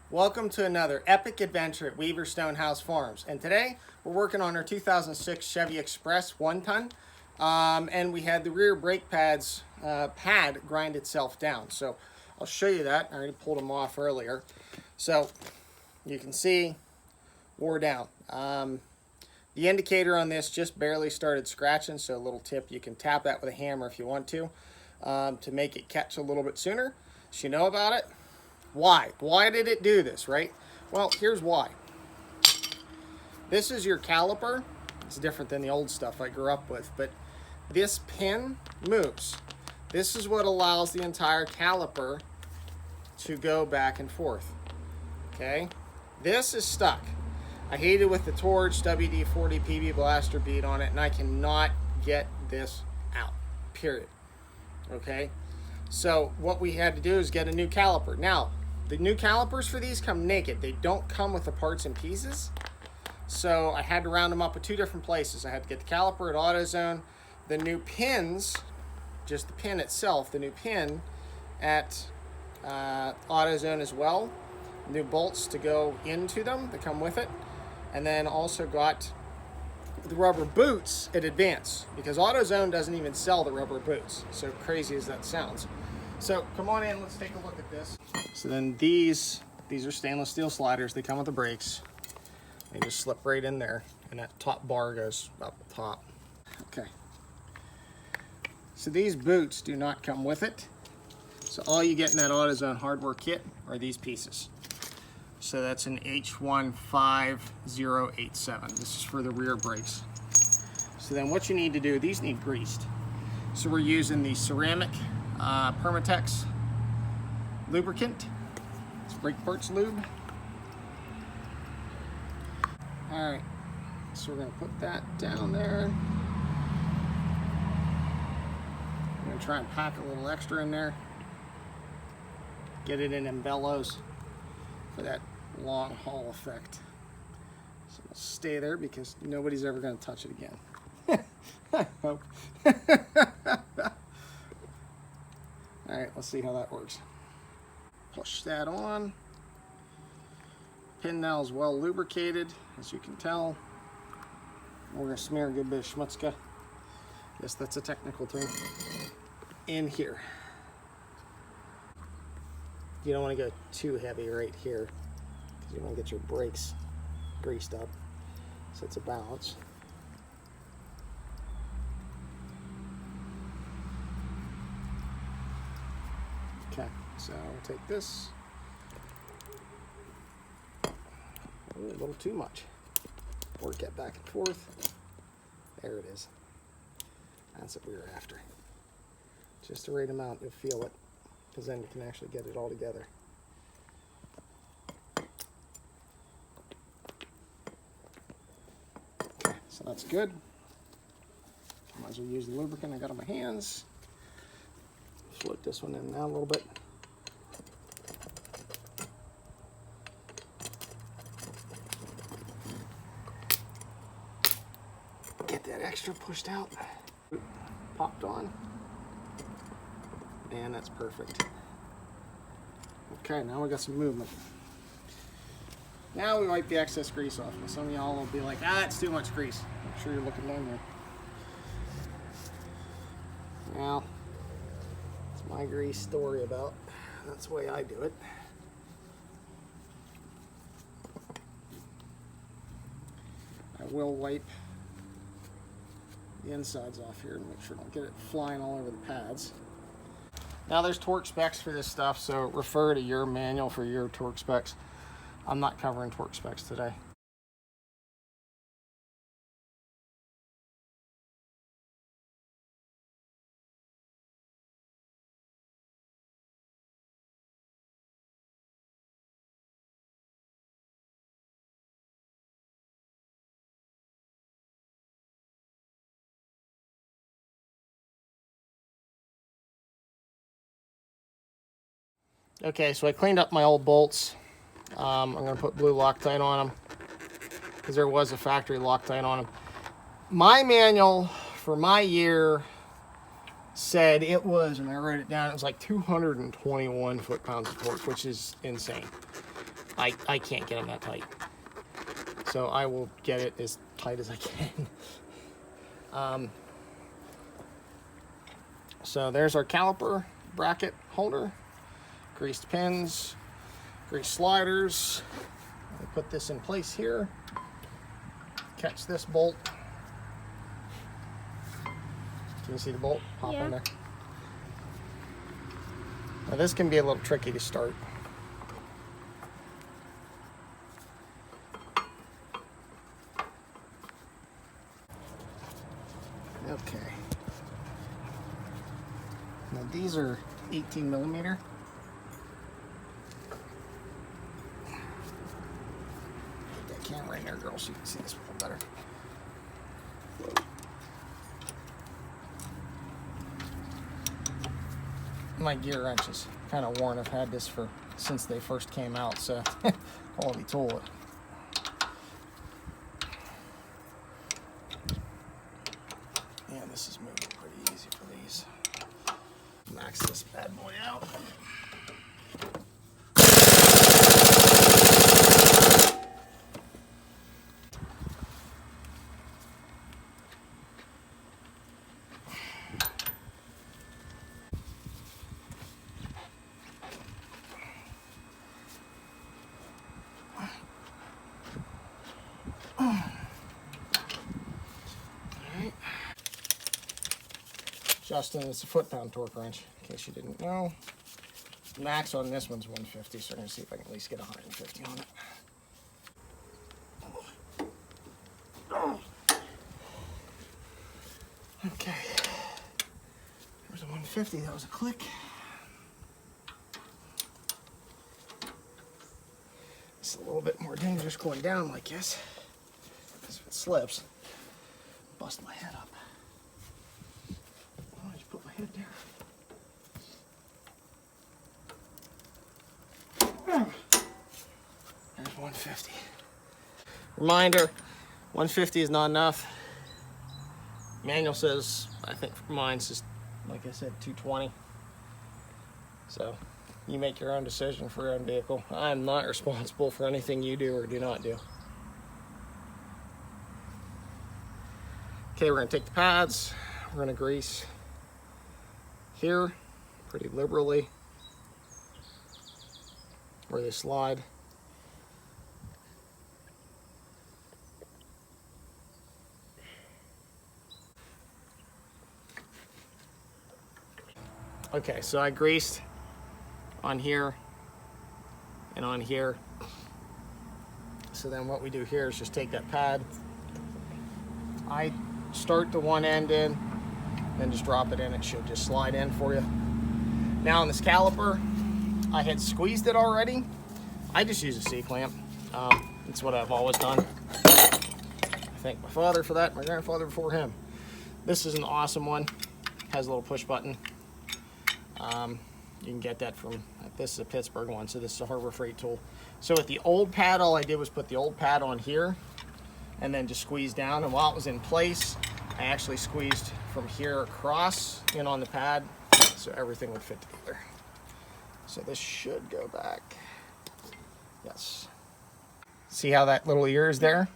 Welcome to another epic adventure at Weaver Stonehouse Farms. And today we're working on our 2006 Chevy Express 1-ton. And we had the rear brake pads pad grind itself down. So I'll show you that. I already pulled them off earlier. So you can see wore down. The indicator on this just barely started scratching. So a little tip, you can tap that with a hammer if you want to make it catch a little bit sooner. So you know about it. Why? Why did it do this, right? Well, here's why. This is your caliper. It's different than the old stuff I grew up with, but this pin moves. This is what allows the entire caliper to go back and forth, okay? This is stuck. I hate it with the Torch WD-40 PB blaster bead on it, and I cannot get this out, period, okay? So what we had to do is get a new caliper. Now, the new calipers for these come naked. They don't come with the parts and pieces. So I had to round them up at two different places. I had to get the caliper at AutoZone, the new pins, just the pin itself, the new pin at AutoZone as well. New bolts to go into them that come with it. And then also got the rubber boots at Advance, because AutoZone doesn't even sell the rubber boots, so crazy as that sounds. So come on in, let's take a look at this. So then these are stainless steel sliders. They come with the brakes. They just slip right in there, and that top bar goes up top. Okay. So these boots do not come with it. So all you get in that AutoZone hardware kit are these pieces. So that's an H15087. This is for the rear brakes. So then what you need to do, these need greased. So we're using the ceramic Permatex lubricant. It's brake parts lube. All right, so we're gonna put that down there. I'm gonna try and pack a little extra in there. Get it in them bellows for that long haul effect. So it'll stay there because nobody's ever going to touch it again. I hope. All right, let's see how that works. Push that on. Pin now is well lubricated, as you can tell. We're going to smear a good bit of schmutzka. Yes, that's a technical term. In here. You don't want to go too heavy right here, because you want to get your brakes greased up, so it's a balance. Okay, so we'll take this. Ooh, a little too much. Work it back and forth. There it is. That's what we were after. Just the right amount, you'll feel it, because then you can actually get it all together. Okay, so that's good. Might as well use the lubricant I got on my hands. Float this one in now a little bit. Get that extra pushed out. Popped on. And that's perfect. Okay, now we got some movement. Now we wipe the excess grease off. Some of y'all will be like, it's too much grease. I'm sure you're looking down there. Now, it's my grease story about. That's the way I do it. I will wipe the insides off here to make sure I don't get it flying all over the pads. Now there's torque specs for this stuff, so refer to your manual for your torque specs. I'm not covering torque specs today. Okay, so I cleaned up my old bolts. I'm going to put blue Loctite on them because there was a factory Loctite on them. My manual for my year said it was, and I wrote it down, it was like 221 foot-pounds of torque, which is insane. I can't get them that tight. So I will get it as tight as I can. So there's our caliper bracket holder, greased pins, greased sliders. I put this in place here, catch this bolt. Can you see the bolt pop in there? Now this can be a little tricky to start. Okay. Now these are 18 millimeter. Put that camera in there, girl, so you can see this a little better. My gear wrench is kind of worn. I've had this since they first came out, so quality tool. Yeah, this is moving pretty easy for these. Max this bad boy out. Justin, it's a foot-pound torque wrench, in case you didn't know. Max on this one's 150, so I'm going to see if I can at least get 150 on it. Okay. There's a 150, that was a click. It's a little bit more dangerous going down like this, because if it slips, bust my head up. Put my head there. There's 150. Reminder, 150 is not enough. Manual says, I think mine says, like I said, 220. So you make your own decision for your own vehicle. I'm not responsible for anything you do or do not do. Okay, we're gonna take the pads, we're gonna grease here pretty liberally where they slide. Okay, so I greased on here and on here. So then what we do here is just take that pad. I start the one end in, then just drop it in. It should just slide in for you. Now on this caliper, I had squeezed it already. I just use a C-clamp. It's what I've always done. I thank my father for that, my grandfather before him. This is an awesome one. Has a little push button. You can get that from, this is a Pittsburgh one, so this is a Harbor Freight tool. So with the old pad, all I did was put the old pad on here and then just squeeze down. And while it was in place, I actually squeezed from here across in on the pad so everything would fit together. So this should go back. Yes. See how that little ear is there?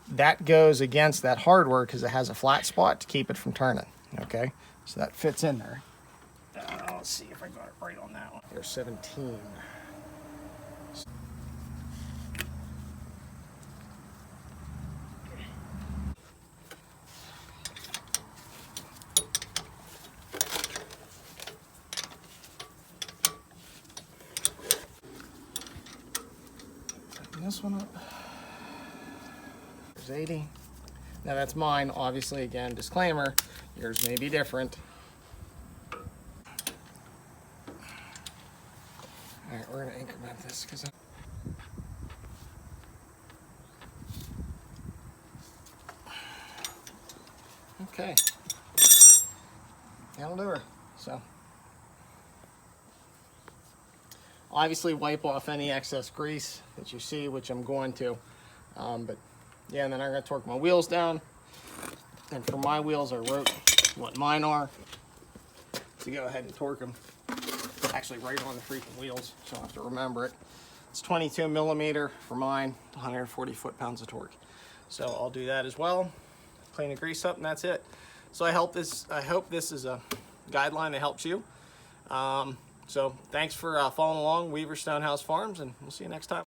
That goes against that hardware because it has a flat spot to keep it from turning. Okay, so that fits in there. Let's see if I got it right on that one. There's 17. This one up. There's 80. Now that's mine, obviously. Again, disclaimer, yours may be different. All right, we're gonna increment this because okay, that'll do her. So obviously wipe off any excess grease that you see, which I'm going to. But yeah, and then I'm gonna torque my wheels down. And for my wheels, I wrote what mine are to go ahead and torque them. Actually right on the freaking wheels, so I don't have to remember it. It's 22 millimeter for mine, 140 foot-pounds of torque. So I'll do that as well. Clean the grease up, and that's it. So I hope this is a guideline that helps you. So thanks for following along Weaver Stonehouse Farms, and we'll see you next time.